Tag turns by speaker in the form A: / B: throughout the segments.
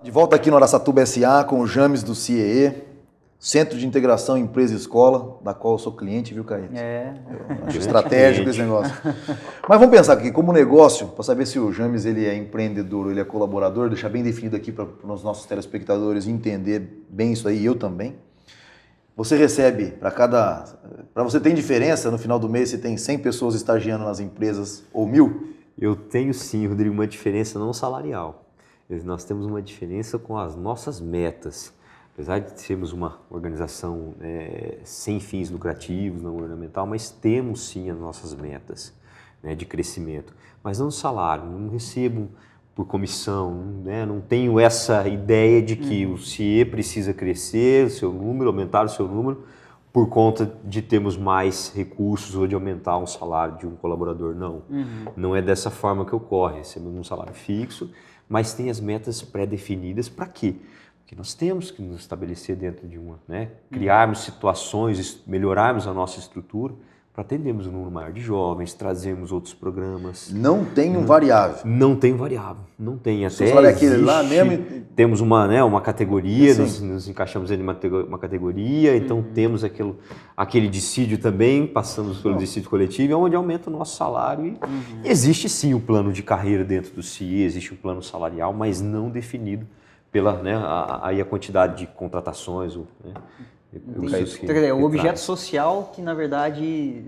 A: De volta aqui no Araçatuba SA com o James do CIEE, Centro de Integração Empresa e Escola, da qual eu sou cliente, viu, Caíto? Eu acho estratégico esse negócio. Mas vamos pensar aqui, como negócio, para saber se o James ele é empreendedor ou ele é colaborador, deixar bem definido aqui para os nossos telespectadores entender bem isso aí, eu também. Você recebe, para você ter diferença, no final do mês você tem 100 pessoas estagiando nas empresas ou 1000?
B: Eu tenho sim, Rodrigo, uma diferença não salarial. Nós temos uma diferença com as nossas metas. Apesar de sermos uma organização sem fins lucrativos, não ornamental, mas temos sim as nossas metas, né, de crescimento. Mas não salário, não recebo por comissão, né, não tenho essa ideia de que o CIE precisa crescer, o seu número, aumentar o seu número, por conta de termos mais recursos ou de aumentar um salário de um colaborador. Não, não é dessa forma que ocorre. Recebemos um salário fixo, mas tem as metas pré-definidas para quê? Porque nós temos que nos estabelecer dentro de uma, né? Criarmos situações, melhorarmos a nossa estrutura para atendermos um número maior de jovens, trazermos outros programas.
A: Não tem um variável.
B: Não tem variável, não tem. Até
A: olha aquele lá mesmo.
B: Temos uma categoria, nos encaixamos em uma categoria, então temos aquele dissídio também, passamos pelo dissídio coletivo, onde aumenta o nosso salário. E existe sim o plano de carreira dentro do CIE, existe um plano salarial, mas não definido pela a quantidade de contratações.
C: O objeto social que, na verdade,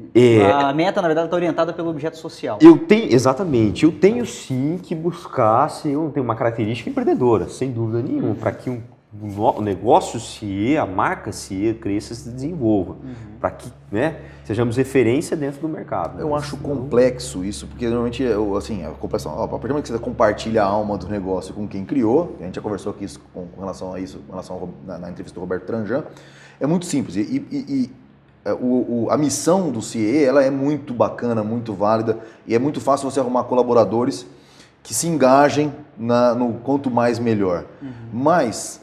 C: a meta, na verdade, está orientada pelo objeto social.
B: Exatamente. Eu tenho sim que buscar, eu tenho uma característica empreendedora, sem dúvida nenhuma, para que o negócio CIE, a marca CIE cresça e se desenvolva, para que, né, sejamos referência dentro do mercado.
A: Eu acho complexo isso, porque normalmente, assim, a complexão, a partir do momento que você compartilha a alma do negócio com quem criou, a gente já conversou aqui com relação a isso, na entrevista do Roberto Tranjan, é muito simples. A missão do CIE, ela é muito bacana, muito válida, e é muito fácil você arrumar colaboradores que se engajem no quanto mais melhor. Mas,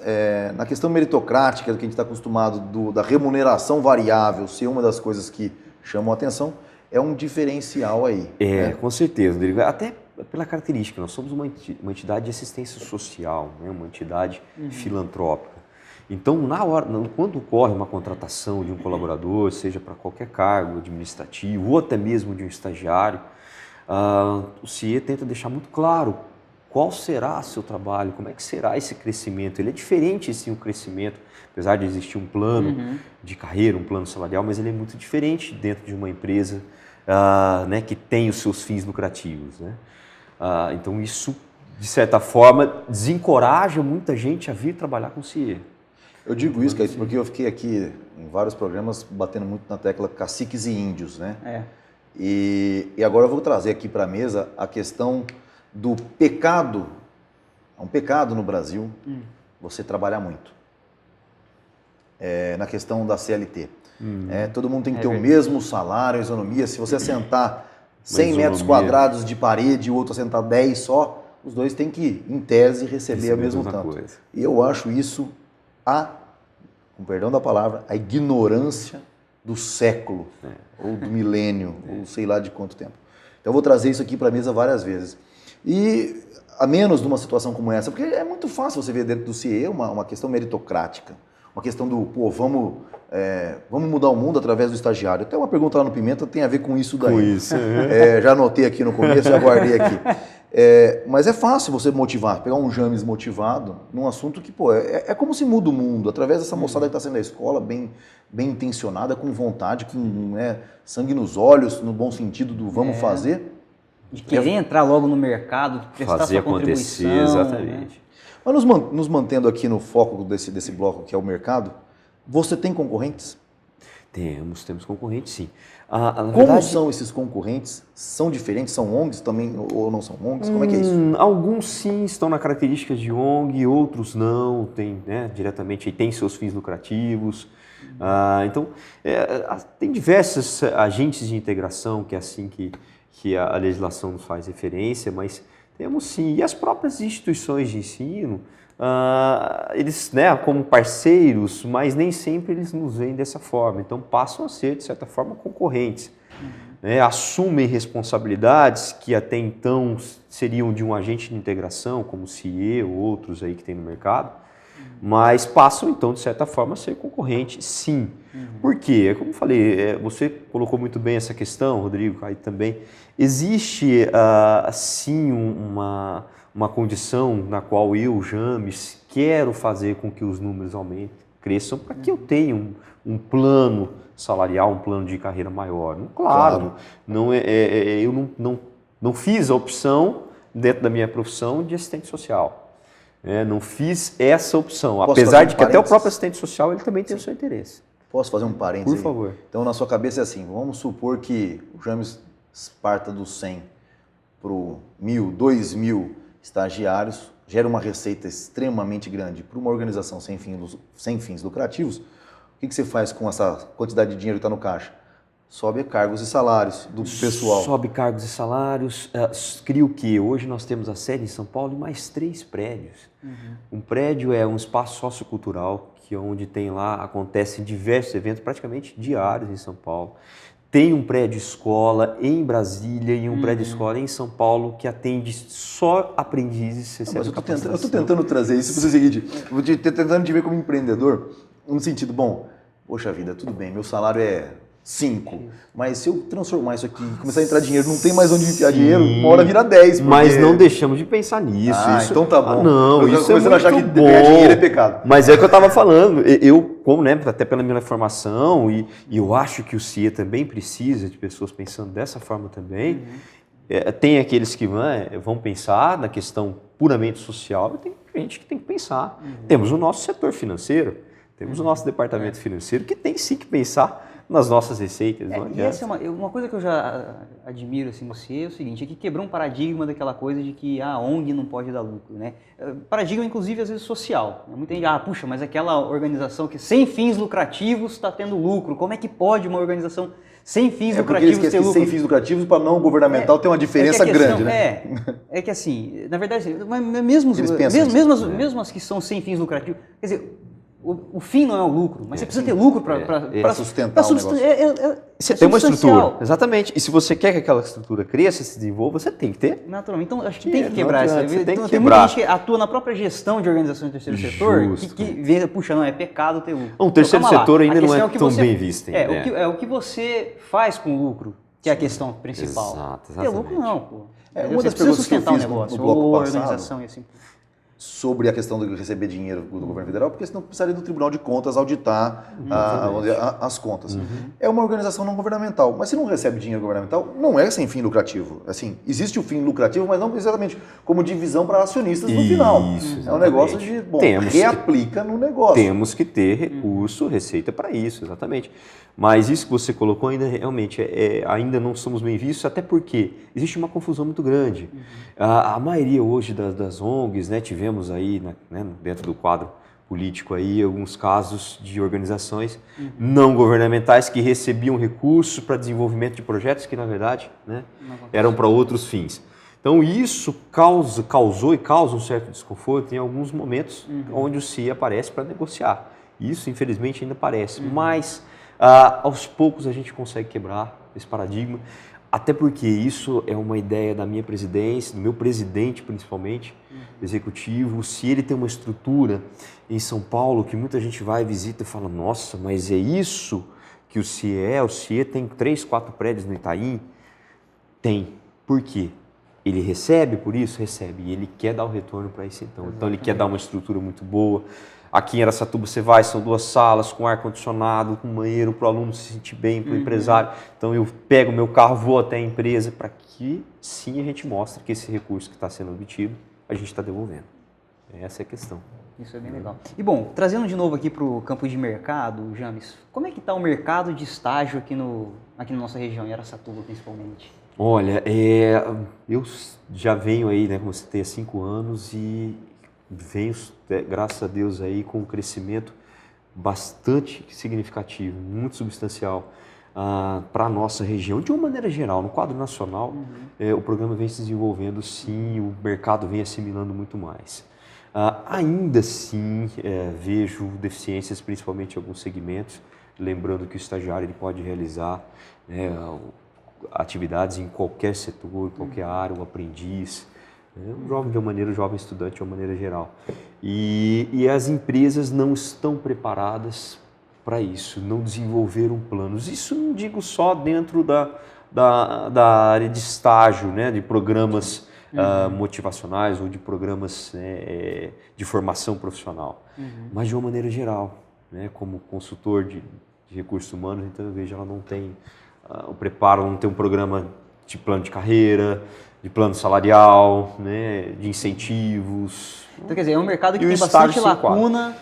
A: na questão meritocrática, do que a gente está acostumado, da remuneração variável ser uma das coisas que chamam a atenção, é um diferencial aí. Né?
B: Com certeza, Rodrigo. Até pela característica, nós somos uma entidade de assistência social, né? Uma entidade filantrópica. Então, quando ocorre uma contratação de um colaborador, seja para qualquer cargo administrativo ou até mesmo de um estagiário, o CIE tenta deixar muito claro qual será seu trabalho, como é que será esse crescimento. Ele é diferente, sim, o crescimento, apesar de existir um plano de carreira, um plano salarial, mas ele é muito diferente dentro de uma empresa né, que tem os seus fins lucrativos. Né? Então, isso, de certa forma, desencoraja muita gente a vir trabalhar com o CIE.
A: Eu digo isso, Caíto, porque eu fiquei aqui em vários programas batendo muito na tecla caciques e índios, né? E agora eu vou trazer aqui para a mesa a questão do pecado. É um pecado no Brasil você trabalhar muito. Na questão da CLT. Todo mundo tem que ter o mesmo salário, a isonomia. Se você assentar 100 metros quadrados de parede e o outro assentar 10 só, os dois têm que, em tese, receber o mesmo tanto. E eu acho isso com perdão da palavra, a ignorância do século, ou do milênio, ou sei lá de quanto tempo. Então eu vou trazer isso aqui para a mesa várias vezes. E a menos numa situação como essa, porque é muito fácil você ver dentro do CIE uma questão meritocrática, uma questão do, vamos mudar o mundo através do estagiário. Até uma pergunta lá no Pimenta tem a ver com isso daí.
B: Com isso.
A: Já anotei aqui no começo, já guardei aqui. Mas é fácil você motivar, pegar um James motivado num assunto que, é como se muda o mundo, através dessa moçada que está saindo da escola, bem intencionada, com vontade, com sangue nos olhos, no bom sentido do vamos fazer.
C: De querer entrar logo no mercado, prestar
B: fazer
C: sua
B: acontecer,
C: contribuição.
B: exatamente.
A: Mas nos mantendo aqui no foco desse bloco que é o mercado, você tem concorrentes?
B: Temos concorrentes, sim.
A: Como são esses concorrentes? São diferentes? São ONGs também ou não são ONGs? Como é que é isso?
B: Alguns sim estão na característica de ONG, outros não, tem, diretamente, tem seus fins lucrativos. Então, tem diversos agentes de integração, que é assim que a legislação nos faz referência, mas temos sim. E as próprias instituições de ensino, eles, como parceiros, mas nem sempre eles nos veem dessa forma. Então, passam a ser, de certa forma, concorrentes. assumem responsabilidades que até então seriam de um agente de integração, como o CIE ou outros aí que tem no mercado, mas passam então, de certa forma, a ser concorrente, sim. Por quê? Como eu falei, você colocou muito bem essa questão, Rodrigo, aí também. Existe, sim, uma condição na qual eu, James, quero fazer com que os números aumentem, cresçam, para que eu tenha um plano salarial, um plano de carreira maior. Claro. Eu não fiz a opção dentro da minha profissão de assistente social. Não fiz essa opção, apesar de que até o próprio assistente social ele também tem o seu interesse.
A: Posso fazer um parênteses?
B: Por favor.
A: Então, na sua cabeça é assim, vamos supor que o James parta do 100 para 1.000, 2.000 estagiários, gera uma receita extremamente grande para uma organização sem fins lucrativos. O que você faz com essa quantidade de dinheiro que está no caixa? Sobe cargos e salários do pessoal.
B: Sobe cargos e salários. Cria o quê? Hoje nós temos a sede em São Paulo e mais 3 prédios. Um prédio é um espaço sociocultural, que é onde tem lá, acontecem diversos eventos, praticamente diários em São Paulo. Tem um prédio escola em Brasília e um prédio escola em São Paulo que atende só aprendizes.
A: Mas eu estou tentando trazer isso para o seguinte, eu estou tentando te ver como empreendedor, no sentido, bom, poxa vida, tudo bem, meu salário é 5, mas se eu transformar isso aqui e começar a entrar dinheiro, não tem mais onde enfiar dinheiro, uma hora vira 10. Porque...
B: Mas não deixamos de pensar nisso.
A: Então tá bom.
B: Não,
A: eu
B: isso é muito
A: achar que
B: bom.
A: ganhar dinheiro é pecado.
B: Mas é o que eu estava falando. Eu, como, até pela minha formação, e eu acho que o CIE também precisa de pessoas pensando dessa forma também. Tem aqueles que vão pensar na questão puramente social, e tem gente que tem que pensar. Temos o nosso setor financeiro, temos o nosso departamento financeiro, que tem sim que pensar nas nossas receitas.
C: E essa é uma coisa que eu já admiro assim, no CIE é o seguinte, é que quebrou um paradigma daquela coisa de que a ONG não pode dar lucro, né? Paradigma, inclusive, às vezes social. Muita gente, puxa, mas aquela organização que sem fins lucrativos está tendo lucro, como é que pode uma organização sem fins lucrativos ter lucro?
A: Sem fins lucrativos para não governamental tem uma diferença grande, né?
C: É que assim, na verdade, mesmo as que são sem fins lucrativos, quer dizer, o fim não é o lucro, mas você precisa ter lucro para
A: sustentar o negócio.
B: Você tem uma estrutura, exatamente. E se você quer que aquela estrutura cresça, se desenvolva, você tem que ter.
C: Naturalmente. Então, acho que tem que quebrar isso.
B: Tem muita
C: gente que atua na própria gestão de organizações do terceiro setor que vê, puxa, não, é pecado ter lucro.
B: O terceiro setor ainda não é tão bem visto.
C: É o que você faz com o lucro, que é a questão principal.
B: Exato,
C: ter lucro não, pô.
A: Uma das perguntas que eu fiz no bloco passado,
C: organização e assim.
A: Sobre a questão de receber dinheiro do governo federal, porque senão precisaria do Tribunal de Contas auditar as contas. É uma organização não governamental, mas se não recebe dinheiro governamental, não é sem fim lucrativo. Assim, existe o fim lucrativo, mas não exatamente como divisão para acionistas no final. É um negócio de, reaplica no negócio.
B: Temos que ter recurso, receita para isso, exatamente. Mas isso que você colocou ainda realmente ainda não somos bem vistos, até porque existe uma confusão muito grande. A maioria hoje das ONGs, tivemos aí dentro do quadro político aí alguns casos de organizações não governamentais que recebiam recursos para desenvolvimento de projetos que na verdade eram para outros fins. Então isso causou e causa um certo desconforto em alguns momentos onde o CIE aparece para negociar. Isso infelizmente ainda aparece, mas aos poucos a gente consegue quebrar esse paradigma, até porque isso é uma ideia da minha presidência, do meu presidente principalmente, executivo. Se ele tem uma estrutura em São Paulo que muita gente vai, visita e fala, nossa, mas é isso que o CIE é? O CIE tem 3, 4 prédios no Itaim? Tem. Por quê? Ele recebe por isso? Recebe. E ele quer dar o retorno para isso então. Então ele quer dar uma estrutura muito boa. Aqui em Araçatuba você vai, são 2 salas com ar-condicionado, com banheiro para o aluno se sentir bem, para o empresário. Então eu pego o meu carro, vou até a empresa para que sim a gente mostre que esse recurso que está sendo obtido, a gente está devolvendo. Essa é a questão.
C: Isso é bem legal. E bom, trazendo de novo aqui para o campo de mercado, James, como é que está o mercado de estágio aqui na nossa região, em Araçatuba principalmente?
B: Olha, eu já venho aí, como você tem há 5 anos e venho, graças a Deus, aí com um crescimento bastante significativo, muito substancial para a nossa região. De uma maneira geral, no quadro nacional, o programa vem se desenvolvendo sim, o mercado vem assimilando muito mais. Ainda assim, vejo deficiências, principalmente em alguns segmentos, lembrando que o estagiário ele pode realizar atividades em qualquer setor, qualquer área, um aprendiz, né? Um jovem um jovem estudante de uma maneira geral. E as empresas não estão preparadas para isso, não desenvolveram planos. Isso não digo só dentro da área de estágio, né, de programas motivacionais ou de programas, né, de formação profissional, mas de uma maneira geral, né, como consultor de recursos humanos, então eu vejo ela não tem o preparo, não tem um programa de plano de carreira, de plano salarial, né, de incentivos.
C: Então, quer dizer, é um mercado que
B: E o
C: tem
B: estágio
C: bastante lacuna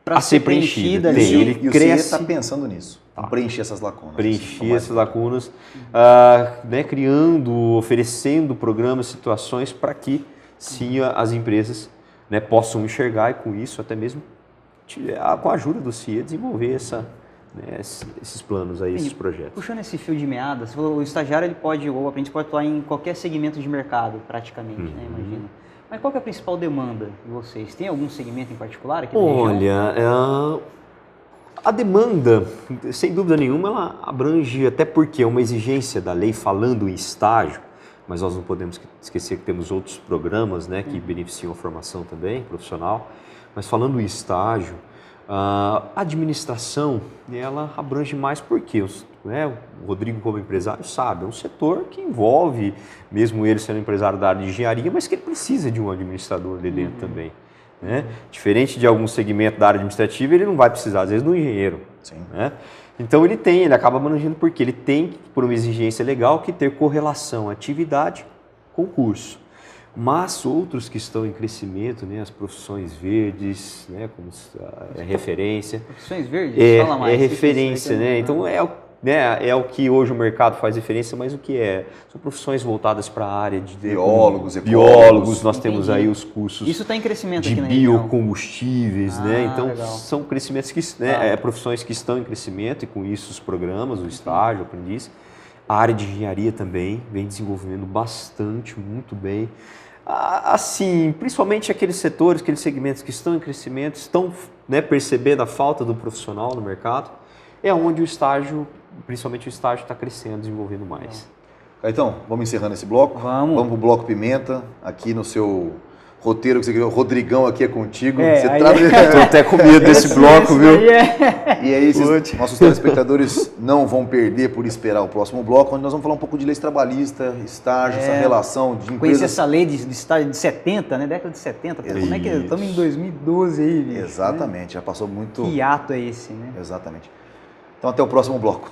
C: para
B: a ser preenchida.
C: ali.
B: Tem, ele
A: E o
B: cresce.
A: CIE está pensando nisso, em preencher essas lacunas.
B: Preencher essas lacunas, né, criando, oferecendo programas, situações para que sim as empresas, né, possam enxergar e com isso até mesmo com a ajuda do CIE desenvolver né, esses planos aí, esses projetos.
C: Puxando esse fio de meada, você falou, o estagiário ele pode, ou o aprendiz pode atuar em qualquer segmento de mercado praticamente, né, imagina. Mas qual que é a principal demanda de vocês? Tem algum segmento em particular aqui na região?
B: Olha, a demanda, sem dúvida nenhuma, ela abrange, até porque é uma exigência da lei falando em estágio, mas nós não podemos esquecer que temos outros programas, né, que beneficiam a formação também, profissional, mas falando em estágio, a administração, ela abrange mais porque né, o Rodrigo como empresário sabe, é um setor que envolve, mesmo ele sendo empresário da área de engenharia, mas que ele precisa de um administrador ali dentro também. Né? Diferente de algum segmento da área administrativa, ele não vai precisar, às vezes, do engenheiro.
A: Sim.
B: Né? Então ele acaba manejando porque ele tem, por uma exigência legal, que ter correlação atividade com curso. Mas outros que estão em crescimento, né, as profissões verdes, né, como é referência.
C: Profissões verdes? Fala mais.
B: É referência, né? Então é o que hoje o mercado faz referência, mas o que é? São profissões voltadas para a área de
A: biólogos,
B: biólogos. Nós temos aí os cursos.
C: Isso está em crescimento
B: de
C: aqui na região.
B: Biocombustíveis, né? Então
C: legal.
B: são crescimentos que, né, profissões que estão em crescimento e com isso os programas, o estágio, o aprendiz. A área de engenharia também vem desenvolvendo bastante, muito bem. Assim, principalmente aqueles setores, aqueles segmentos que estão em crescimento, estão, né, percebendo a falta do profissional no mercado, é onde o estágio, principalmente o estágio, está crescendo, desenvolvendo mais.
A: Então, vamos encerrando esse bloco?
C: Vamos.
A: Vamos para o bloco Pimenta, aqui no seu roteiro que você criou. Rodrigão aqui é contigo.
B: Estou até com medo desse bloco, viu?
A: E aí, nossos telespectadores não vão perder por esperar o próximo bloco, onde nós vamos falar um pouco de leis trabalhistas, estágio, essa relação de empresas.
C: Conhecer essa lei de estágio de 70, né? Década de 70. Como é que estamos em 2012 aí, bicho?
A: Exatamente,
C: né?
A: já passou muito...
C: Que ato é esse, né?
A: Exatamente. Então, até o próximo bloco.